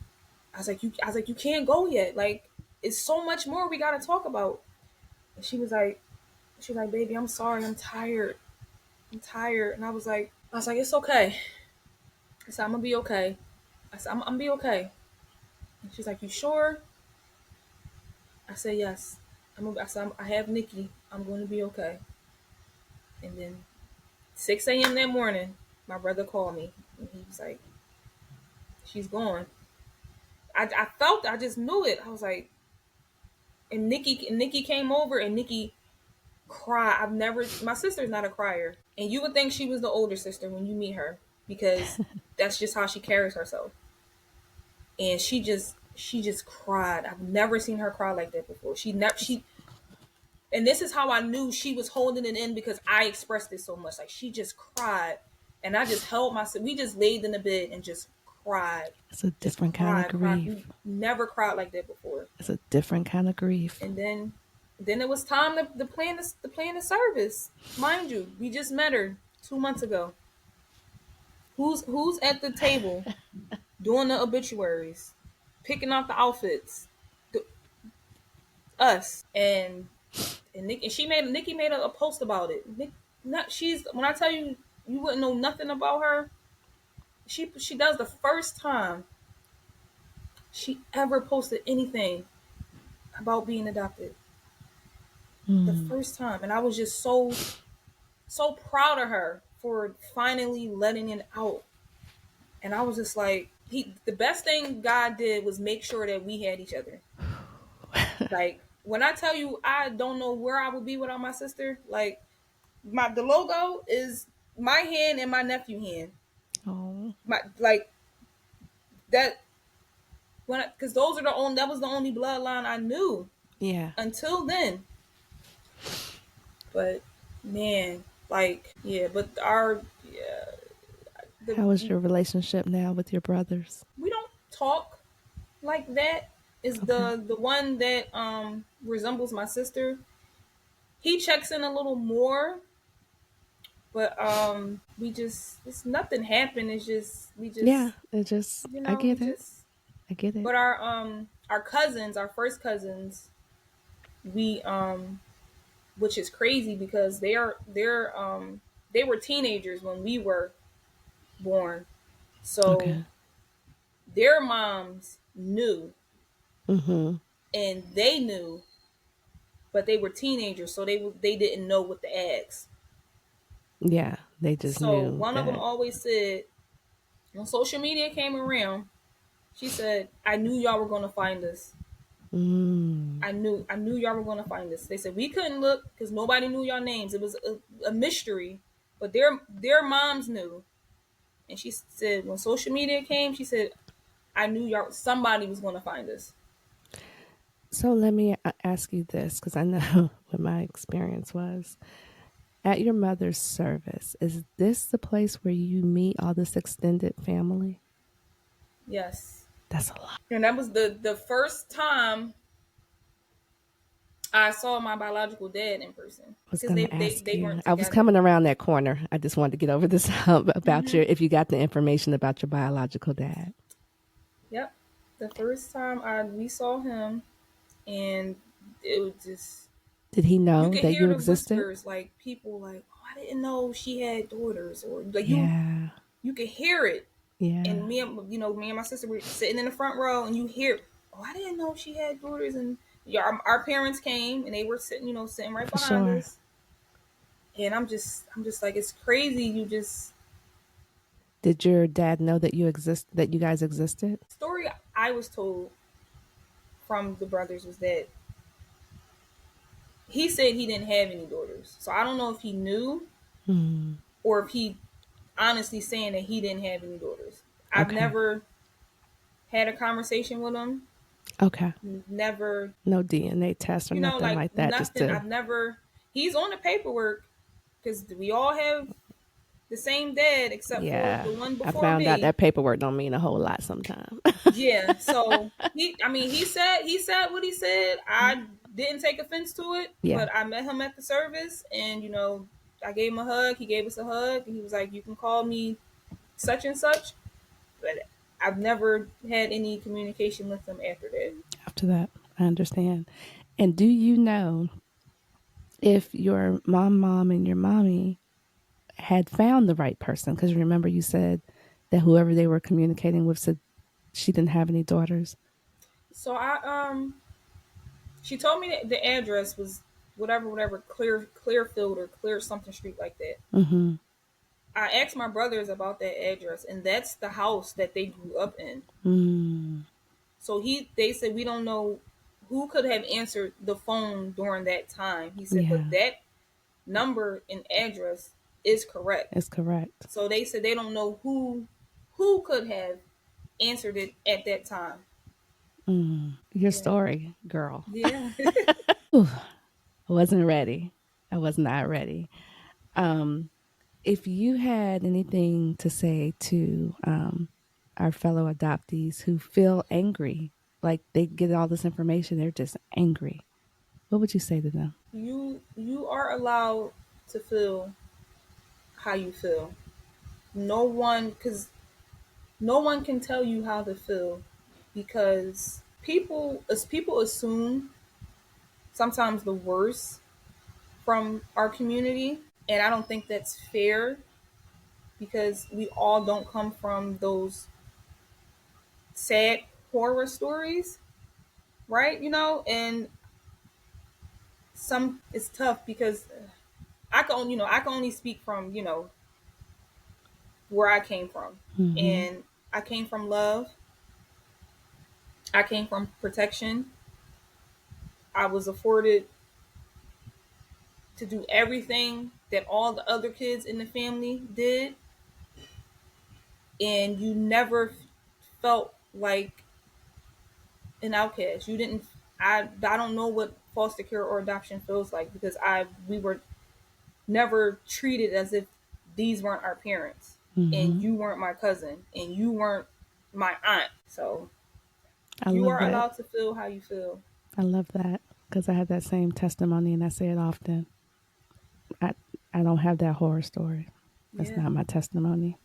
you can't go yet. Like it's so much more we gotta talk about. And she was like, baby, I'm sorry, I'm tired. I'm tired. And I was like, it's okay. I said, I'm gonna be okay. I said, I'm gonna be okay. And she's like, you sure? I said, yes. I said, I have Nikki. I'm going to be okay. And then 6 a.m. that morning, my brother called me. And he was like, she's gone. I felt, I just knew it. I was like, and Nikki came over, and Nikki cried. My sister's not a crier. And you would think she was the older sister when you meet her, because that's just how she carries herself. And she just cried. I've never seen her cry like that before. And this is how I knew she was holding it in, because I expressed it so much. Like she just cried, and I just held myself. We just laid in the bed and just cried. It's a Just different kind of cried. grief. We never cried like that before. It's a different kind of grief. And then it was time to plan the service. Mind you, we just met her 2 months ago. Who's at the table doing the obituaries, picking out the outfits? Us. And Nikki made a post about it. She's, when I tell you, you wouldn't know nothing about her. She does the first time she ever posted anything about being adopted. The first time, and I was just so so proud of her for finally letting it out. And I was just like, the best thing God did was make sure that we had each other. Like, when I tell you I don't know where I would be without my sister, like the logo is my hand and my nephew hand. Oh, My like that because those are that was the only bloodline I knew yeah. until then. But man, like yeah, but our yeah, How is your relationship now with your brothers? we don't talk like that. Is Okay. the one that resembles my sister. He checks in a little more, but it's nothing happened. It's just we Yeah, just it just, you I know we get it. just I get it. but our cousins, our first cousins, we which is crazy because they were teenagers when we were born. So Okay. their moms knew Mm-hmm. and they knew, but they were teenagers, so they didn't know what to ask. Yeah, they just So knew one of them that. always said, when social media came around, she said, "I knew y'all were gonna find us. Mm, I knew y'all were gonna find us." They said we couldn't look because nobody knew y'all names. It was a mystery, but their moms knew. And she said when social media came, she said, "I knew y'all somebody was gonna find us." so let me ask you this, because I know what my experience was. At your mother's service, is this the place where you meet all this extended family? Yes, That's a lot. and that was the first time I saw my biological dad in person I was because going to ask they you. weren't I was together. coming around that corner. I just wanted to get over this hump about Mm-hmm. if you got the information about your biological dad. Yep, the first time we saw him, and it was just Did he you know could that hear you the existed? whispers, like people like, "Oh, I didn't know she had daughters," or like Yeah. you could hear it. Yeah. And me and my sister were sitting in the front row, and you hear, "Oh, I didn't know she had daughters." And yeah, our parents came, and they were sitting right For behind sure. us. And I'm just like, it's crazy. You just Did your dad know that that you guys existed? story I was told from the brothers was that he said he didn't have any daughters. So I don't know if he knew Hmm. or if he honestly saying that he didn't have any daughters. I've Okay. never had a conversation with him. Okay. Never, No DNA test or nothing like like that. Just nothing. to, I've never. He's on the paperwork because we all have the same dad except for yeah. the one I before found out me. that paperwork don't mean a whole lot sometimes. Yeah. So he said what he said. I didn't take offense to it, yeah. but I met him at the service, and I gave him a hug. He gave us a hug, and he was like, "You can call me such and such," but I've never had any communication with him after that. After that, I understand. And do you know if your mom, and your mommy had found the right person? Because remember, you said that whoever they were communicating with said she didn't have any daughters. So she told me that the address was whatever Clearfield or Clear something street like that. Mm-hmm. I asked my brothers about that address, and that's the house that they grew up in. Mm. So they said we don't know who could have answered the phone during that time. He said, but Yeah, that number and address is correct. it's correct. So they said they don't know who could have answered it at that time. Your Yeah. story, girl. Yeah. Whew, I wasn't ready. I was not ready. Um, if you had anything to say to our fellow adoptees who feel angry, like they get all this information, they're just angry, what would you say to them? You are allowed to feel how you feel. No one cuz no one can tell you how to feel because people assume sometimes the worst from our community, and I don't think that's fair because we all don't come from those sad horror stories, right? And some it's tough because I can only speak from, where I came from. Mm-hmm. And I came from love. I came from protection. I was afforded to do everything that all the other kids in the family did. And you never felt like an outcast. You didn't. I don't know what foster care or adoption feels like, because we were never treated as if these weren't our parents, and Mm-hmm. you weren't my cousin, and you weren't my aunt. So I you love are that. allowed to feel how you feel. I love that because I have that same testimony, and I say it often. I I don't have that horror story. That's Yeah. not my testimony.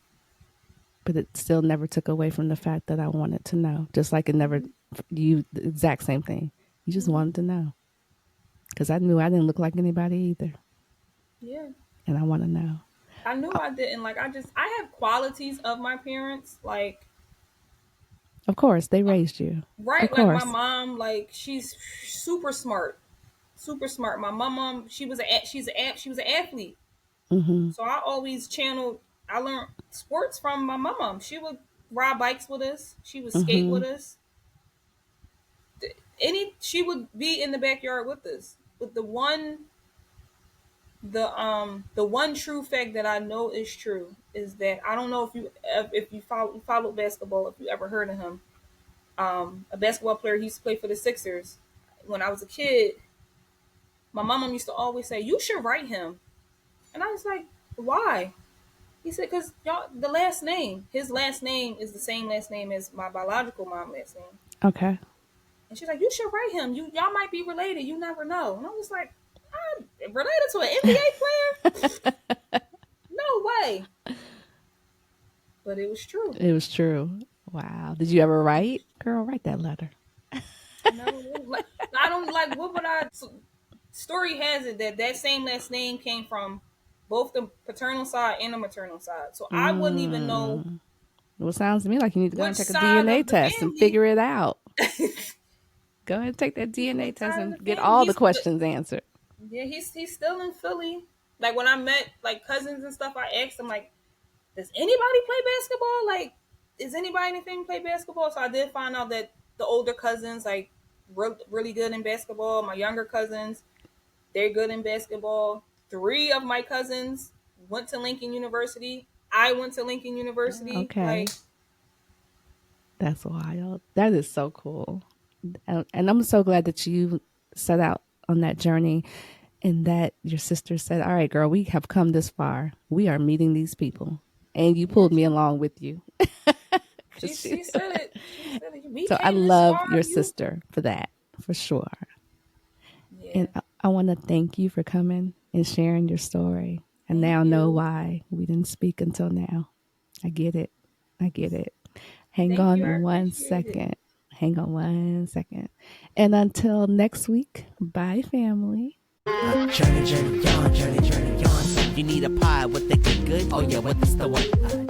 But it still never took away from the fact that I wanted to know. Just like it never, you, the exact same thing. You just wanted to know. Because I knew I didn't look like anybody either. Yeah. And I want to know. I knew I didn't. Like, I have qualities of my parents. Like, Of course, they raised you. Of right. Like, my course. mom, like, she's super smart. Super smart. My mom, she was an athlete. Mm-hmm. So I always channeled. I learned sports from my mom. She would ride bikes with us. She would skate Mm-hmm. with us. She would be in the backyard with us. But the one true fact that I know is true is that I don't know if you followed basketball, if you ever heard of him. A basketball player, he used to play for the Sixers. When I was a kid, my mom used to always say, "You should write him," and I was like, "Why?" He said, "Cause y'all, his last name is the same last name as my biological mom last name." Okay. And she's like, "You should write him. Y'all might be related. You never know." And I was like, "I'm related to an NBA player? No way." But it was true. It was true. Wow. Did you ever write? Girl, write that letter. No, I don't like. What would I? Story has it that same last name came from both the paternal side and the maternal side. So I wouldn't even know Well, it sounds to me like you need to go which and take a side DNA of the test and family. figure it out. Go ahead and take that DNA Which test side of and the get family? all the questions answered. Yeah, he's still in Philly. Like, when I met like cousins and stuff, I asked them, like, does anybody play basketball? Like, is anybody in the family play basketball? So I did find out that the older cousins, like, really good in basketball. My younger cousins, they're good in basketball. 3 of my cousins went to Lincoln University. I went to Lincoln University. Okay. Like, That's wild. That is so cool. And I'm so glad that you set out on that journey and that your sister said, all right, girl, we have come this far. We are meeting these people. And you yeah, pulled me along with you. she said it. She said it. We So I came this love far. your sister for that, for sure. Yeah. And I want to thank you for coming and sharing your story. I Thank now know you. why we didn't speak until now. I get it. I get it. Hang Thank you. I on one appreciate it. second. Hang on one second. And until next week, bye, family. Journey, journey on, journey, journey on. You need a pie with the good, good. Oh yeah, what the one?